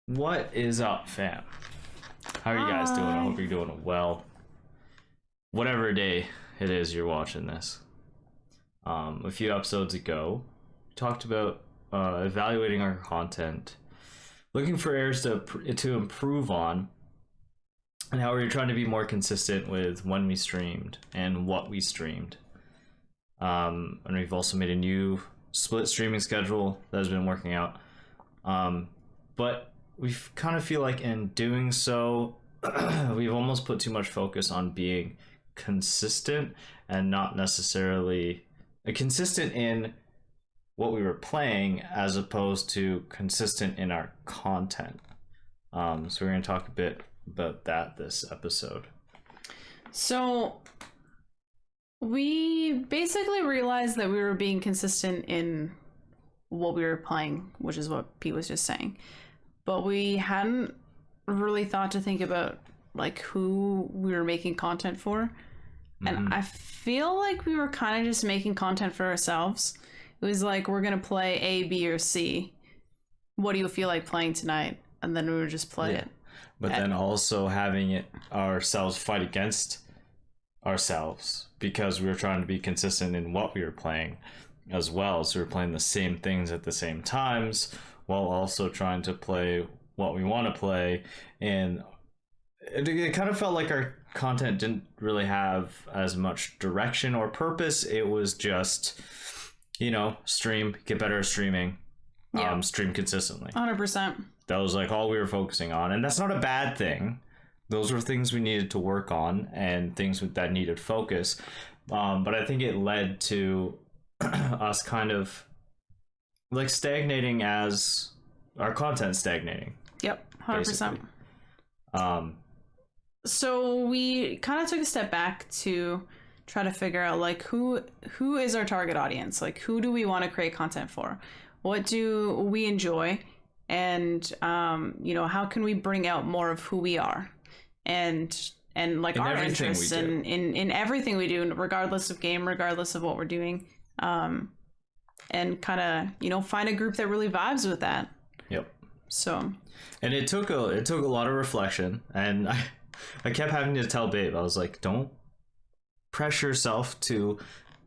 What is up, fam? How are you guys doing? I hope you're doing well. Whatever day it is you're watching this. A few episodes ago, we talked about evaluating our content, looking for areas to improve on, and how we were trying to be more consistent with when we streamed and what we streamed. And we've also made a new split streaming schedule that has been working out. But we kind of feel like in doing so, we've almost put too much focus on being consistent and not necessarily consistent in what we were playing as opposed to consistent in our content. So we're going to talk a bit about that this episode. So we basically realized that we were being consistent in what we were playing, which is what Pete was just saying. But we hadn't really thought to think about like who we were making content for. And I feel like we were kind of just making content for ourselves. It was like, we're going to play A, B, or C. What do you feel like playing tonight? And then we would just play it. But then also having it ourselves fight against ourselves because we were trying to be consistent in what we were playing as well. So we were playing the same things at the same times while also trying to play what we want to play. And it kind of felt like our content didn't really have as much direction or purpose. It was just, stream, get better at streaming, stream consistently. 100%. That was like all we were focusing on. And that's not a bad thing. Those were things we needed to work on and things that needed focus. But I think it led to us kind of like stagnating as our content stagnating. Yep, 100%. So we kind of took a step back to try to figure out like who is our target audience? Like who do we want to create content for? What do we enjoy? And how can we bring out more of who we are? And like in our interests in everything we do, regardless of game, regardless of what we're doing. And kind of, find a group that really vibes with that. Yep. So. And it took a lot of reflection, and I kept having to tell Babe, I was like, don't pressure yourself to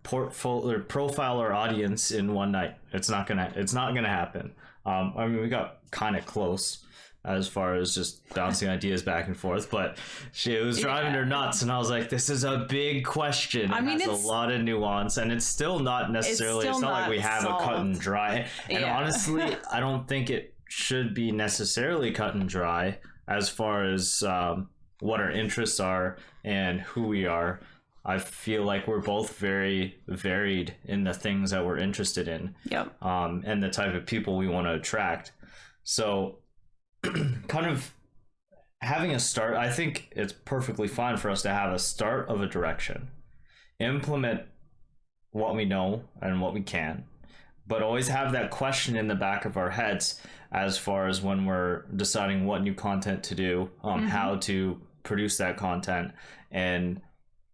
profile our audience in one night. It's not gonna happen. We got kind of close as far as just bouncing ideas back and forth, but it was driving her nuts, and I was like, this is a big question. It has a lot of nuance, and it's still not necessarily, it's not like we have solved. A cut and dry. And honestly, I don't think it should be necessarily cut and dry as far as what our interests are and who we are. I feel like we're both very varied in the things that we're interested in. Yep. And the type of people we want to attract. So kind of having a start, I think it's perfectly fine for us to have a start of a direction, implement what we know and what we can, but always have that question in the back of our heads as far as when we're deciding what new content to do, how to produce that content, and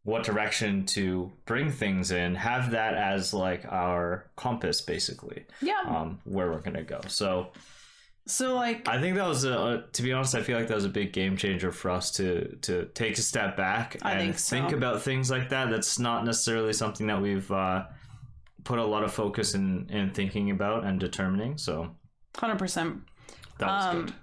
what direction to bring things in. Have that as like our compass, basically. Yeah. Where we're gonna go. So like, I think that was to be honest, I feel like that was a big game changer for us to take a step back and think about things like that. That's not necessarily something that we've put a lot of focus in thinking about and determining. So 100%. That was good.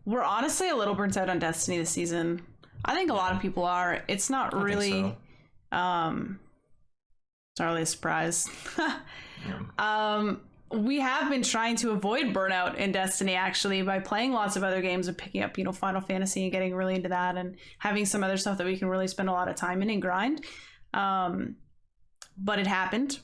We're honestly a little burnt out on Destiny this season. I think a lot of people are. It's not really it's not really a surprise. We have been trying to avoid burnout in Destiny, actually, by playing lots of other games and picking up, Final Fantasy and getting really into that and having some other stuff that we can really spend a lot of time in and grind. But it happened.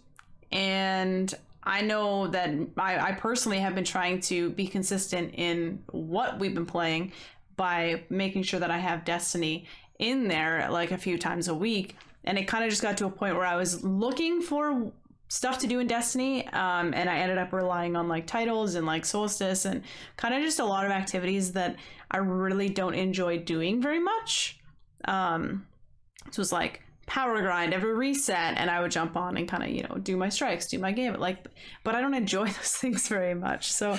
And I know that I personally have been trying to be consistent in what we've been playing by making sure that I have Destiny in there like a few times a week. And it kind of just got to a point where I was looking for stuff to do in Destiny, and I ended up relying on like titles and like Solstice and kind of just a lot of activities that I really don't enjoy doing very much. So it was like power grind every reset, and I would jump on and kind of do my strikes, do my game, but I don't enjoy those things very much. So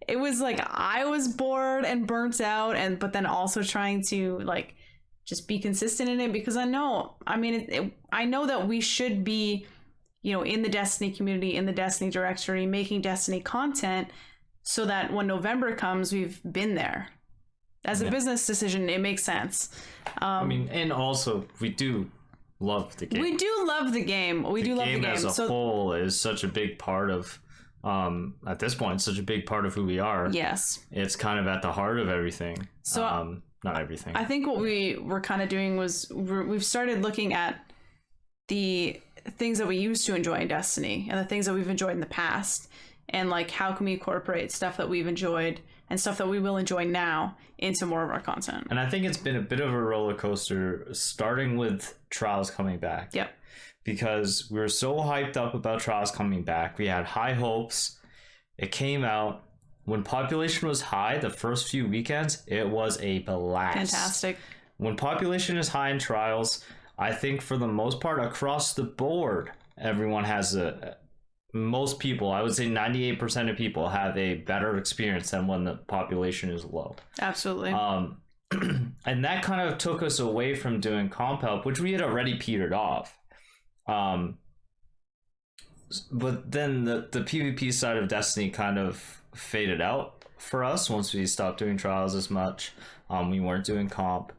it was like I was bored and burnt out, but then also trying to like just be consistent in it, because I know that we should be, in the Destiny community, in the Destiny directory, making Destiny content, so that when November comes, we've been there. As a business decision, it makes sense. And also we do love the game. We do love the game. The game as a whole is such a big part of, at this point, such a big part of who we are. Yes. It's kind of at the heart of everything. So not everything. I think what we were kind of doing was we've started looking at the things that we used to enjoy in Destiny and the things that we've enjoyed in the past, and like how can we incorporate stuff that we've enjoyed and stuff that we will enjoy now into more of our content. And I think it's been a bit of a roller coaster, starting with Trials coming back. Yep. Because we were so hyped up about Trials coming back. We had high hopes. It came out. When population was high, the first few weekends, it was a blast. Fantastic. When population is high in Trials, I think for the most part, across the board, everyone has most people, I would say 98% of people have a better experience than when the population is low. Absolutely. And that kind of took us away from doing comp help, which we had already petered off. But then the PvP side of Destiny kind of faded out for us once we stopped doing Trials as much. We weren't doing comp.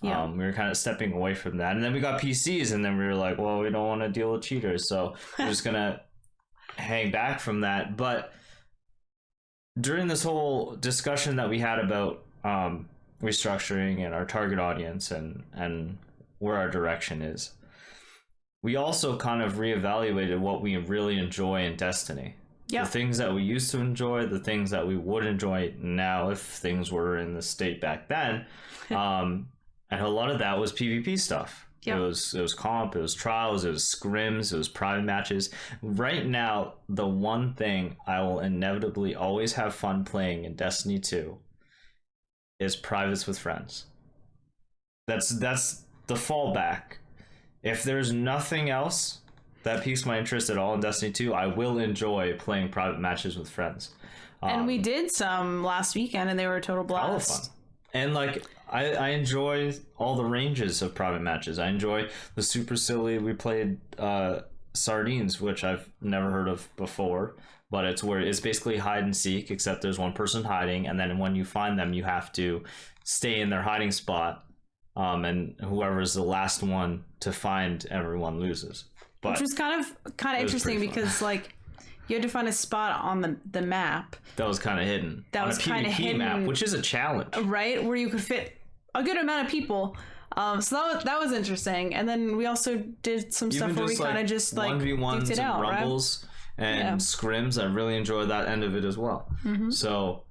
Yeah. We were kind of stepping away from that. And then we got PCs, and then we were like, well, we don't want to deal with cheaters, so we're just going to hang back from that. But during this whole discussion that we had about restructuring and our target audience and where our direction is, we also kind of reevaluated what we really enjoy in Destiny. Yeah. The things that we used to enjoy, the things that we would enjoy now if things were in the state back then. And a lot of that was PvP stuff. Yep. It was comp, it was trials, it was scrims, it was private matches. Right now, the one thing I will inevitably always have fun playing in Destiny 2 is privates with friends. That's the fallback. If there's nothing else that piques my interest at all in Destiny 2, I will enjoy playing private matches with friends. And we did some last weekend, and they were a total blast. All fun. And like, I enjoy all the ranges of private matches. I enjoy the super silly. We played Sardines, which I've never heard of before, but it's basically hide and seek, except there's one person hiding, and then when you find them, you have to stay in their hiding spot, and whoever is the last one to find everyone loses. But which was kind of interesting because like you had to find a spot on the map that was kind of hidden. That was kind of hidden map, which is a challenge, right? Where you could fit a good amount of people. So that was interesting. And then we also did some stuff where we kind of just like 1v1s it out, and rumbles, right? And scrims. I really enjoyed that end of it as well. Mm-hmm. So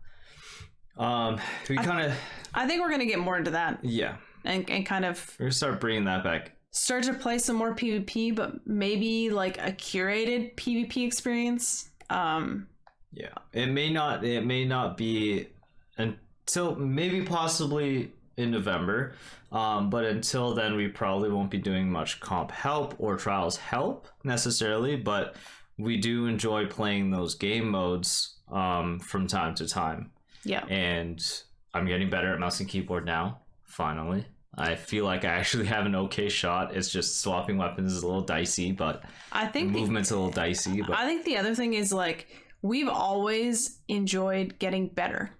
we kind of, I think we're gonna get more into that. Yeah. And kind of we're gonna start bringing that back. Start to play some more PvP, but maybe like a curated PvP experience. Yeah, it may not be until maybe possibly in November, but until then we probably won't be doing much comp help or trials help necessarily, but we do enjoy playing those game modes from time to time. Yeah, and I'm getting better at mouse and keyboard now, finally. I feel like I actually have an okay shot. It's just swapping weapons is a little dicey, but I think the movement's a little dicey. But I think the other thing is like we've always enjoyed getting better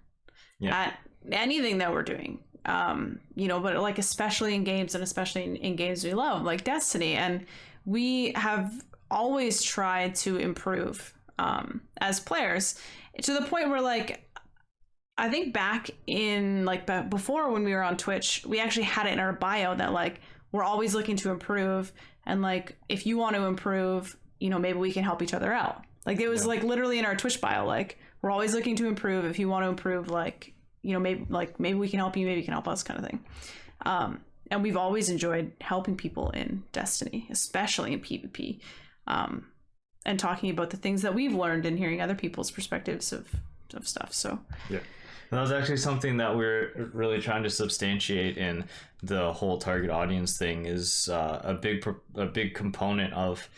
at anything that we're doing. But like especially in games and especially in games we love, like Destiny, and we have always tried to improve as players to the point where like I think back in like before when we were on Twitch, we actually had it in our bio that like we're always looking to improve, and like if you want to improve, maybe we can help each other out. Like it was like literally in our Twitch bio, like we're always looking to improve. If you want to improve, like maybe we can help you, maybe you can help us, kind of thing. And we've always enjoyed helping people in Destiny, especially in PvP, and talking about the things that we've learned and hearing other people's perspectives of stuff. So yeah. That was actually something that we're really trying to substantiate in the whole target audience thing. Is a big component of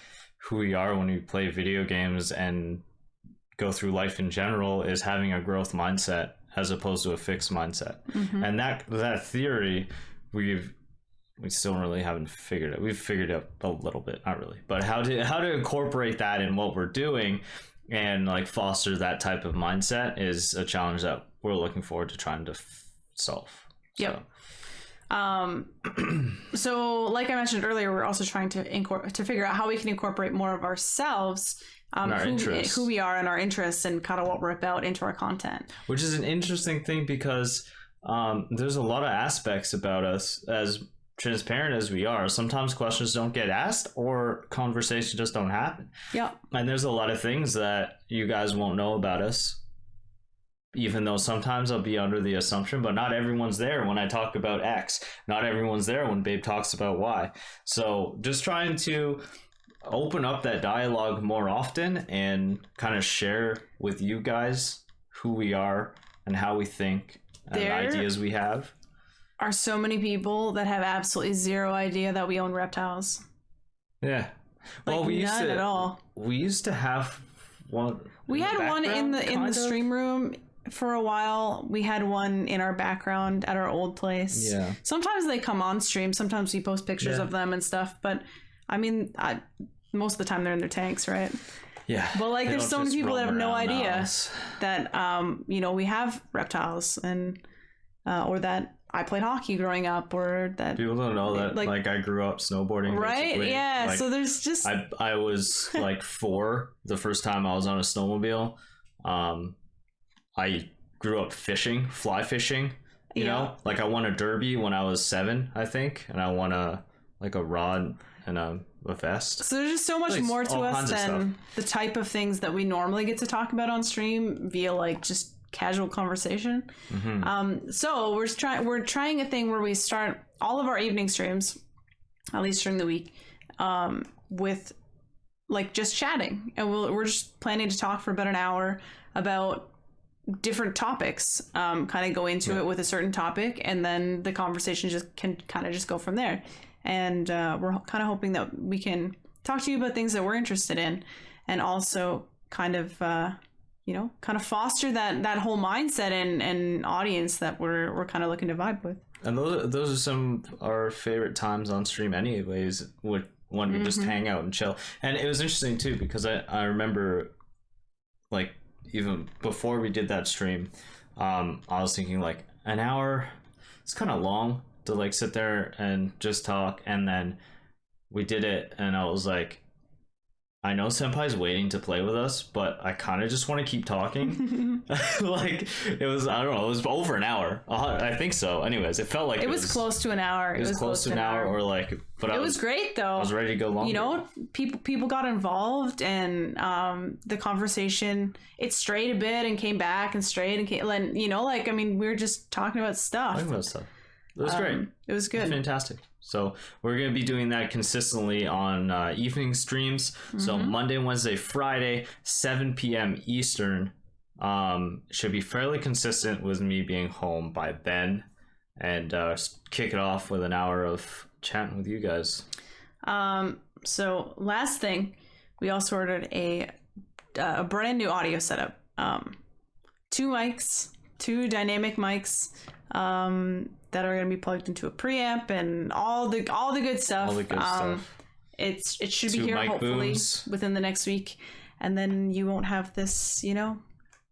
who we are when we play video games and go through life in general is having a growth mindset as opposed to a fixed mindset. And that theory we still really haven't figured it. We've figured it out a little bit, not really, but how to incorporate that in what we're doing and like foster that type of mindset is a challenge that we're looking forward to trying to solve. Yep. So like I mentioned earlier, we're also trying to figure out how we can incorporate more of ourselves, who we are and our interests and kind of what we're about into our content. Which is an interesting thing because there's a lot of aspects about us, as transparent as we are. Sometimes questions don't get asked or conversations just don't happen. Yeah. And there's a lot of things that you guys won't know about us, even though sometimes I'll be under the assumption, but not everyone's there when I talk about X. Not everyone's there when Babe talks about Y. So just trying to open up that dialogue more often and kind of share with you guys who we are and how we think and the ideas we have. Are so many people that have absolutely zero idea that we own reptiles. Yeah. Well, we used to at all. We used to have one. We had one in the stream room for a while. We had one in our background at our old place. Yeah. Sometimes they come on stream. Sometimes we post pictures of them and stuff. But I mean, most of the time they're in their tanks, right? Yeah. But like, there's so many people that have no idea that we have reptiles and or that I played hockey growing up, or that people don't know that like I grew up snowboarding, right? Basically. Yeah. Like, so there's just I was like 4 the first time I was on a snowmobile. I grew up fishing, fly fishing. You know, like I won a derby when I was 7, I think, and I won a rod and a vest. So there's just so much more to us than the type of things that we normally get to talk about on stream via like just casual conversation. So we're trying a thing where we start all of our evening streams, at least during the week, with like just chatting, and we're just planning to talk for about an hour about different topics, kind of go into it with a certain topic, and then the conversation just can kind of just go from there. And we're kind of hoping that we can talk to you about things that we're interested in, and also kind of foster that whole mindset and audience that we're kind of looking to vibe with. And those are some of our favorite times on stream anyways, when we just hang out and chill. And it was interesting too, because I remember like even before we did that stream, I was thinking like an hour, it's kind of long to like sit there and just talk. And then we did it and I was like, I know Senpai's waiting to play with us, but I kind of just want to keep talking. Like it was, I don't know, it was over an hour. I think so. Anyways, it felt like it was close to an hour. It was close to an hour or like, but it was great though. I was ready to go longer. People got involved, and the conversation, it strayed a bit and came back and strayed and came, and like, I mean, we were just talking about stuff. It was great. It was good. It was fantastic. So we're going to be doing that consistently on evening streams. So Monday, Wednesday, Friday, 7 p.m. Eastern. Should be fairly consistent with me being home by then, and kick it off with an hour of chatting with you guys. So last thing, we also ordered a brand new audio setup. 2 mics, 2 dynamic mics. That are going to be plugged into a preamp and all the good stuff. It should be here hopefully within the next week, and then you won't have this,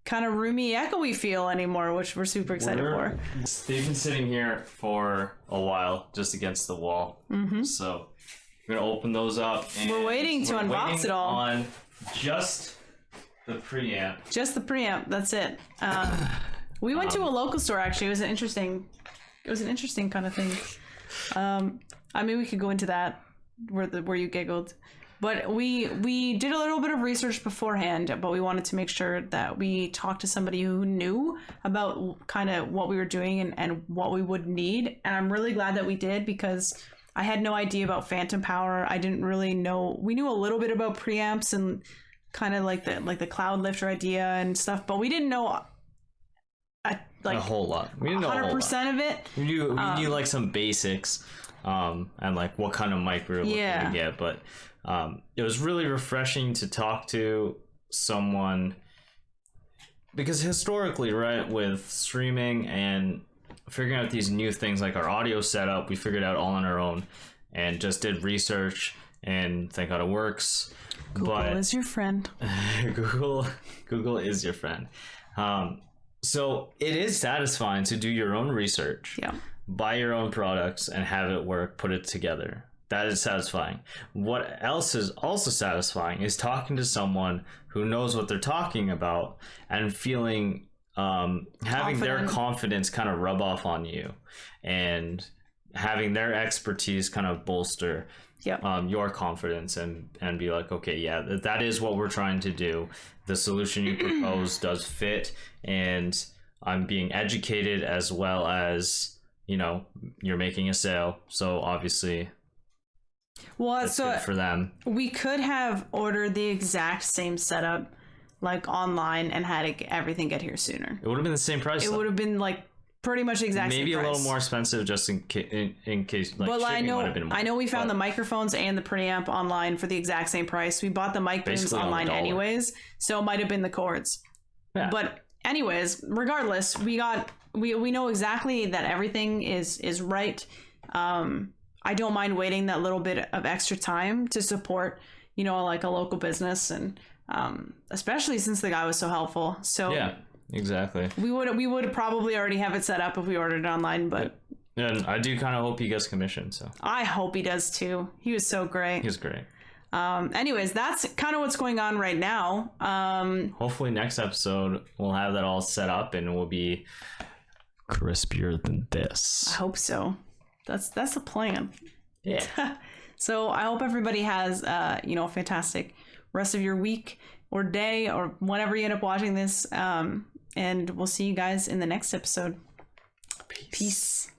kind of roomy, echoey feel anymore, which we're super excited for. They've been sitting here for a while, just against the wall. So we're gonna open those up. And we're waiting to unbox it all. On just the preamp. Just the preamp. That's it. We went to a local store actually. It was an interesting kind of thing. I mean, we could go into that where you giggled, but we did a little bit of research beforehand, but we wanted to make sure that we talked to somebody who knew about kind of what we were doing and what we would need. And I'm really glad that we did, because I had no idea about phantom power. I didn't really know. We knew a little bit about preamps and kind of like the cloud lifter idea and stuff, but we didn't know a whole lot. We didn't know 100% of it. We knew like some basics, and like what kind of mic we were looking to get. But it was really refreshing to talk to someone because historically, right, with streaming and figuring out these new things like our audio setup, we figured out all on our own and just did research and thank God it works. Google is your friend. Google is your friend. So it is satisfying to do your own research, buy your own products and have it work, put it together. That is satisfying. What else is also satisfying is talking to someone who knows what they're talking about and feeling having their confidence kind of rub off on you and having their expertise kind of bolster your confidence and be like, okay, yeah, that is what we're trying to do. The solution you propose does fit, and I'm being educated as well as, you know, you're making a sale. So obviously, well, that's so good for them. We could have ordered the exact same setup like online and had everything get here sooner. It would have been the same price. It would have been like pretty much the exact same price. Maybe a little more expensive just in case. Like, but I know we found the microphones and the preamp online for the exact same price. We bought the mic booms online anyways, so it might have been the cords. Yeah. But anyways, regardless, we know exactly that everything is right. I don't mind waiting that little bit of extra time to support, you know, like a local business, and especially since the guy was so helpful. So yeah, exactly. We would probably already have it set up if we ordered it online, but and I do kind of hope he gets commission. So I hope he does too. He was so great. He's great. Anyways, that's kind of what's going on right now. Hopefully next episode we'll have that all set up and we'll be crispier than this. I hope so. That's the plan. Yeah. So I hope everybody has you know, a fantastic rest of your week or day or whenever you end up watching this. And we'll see you guys in the next episode. Peace.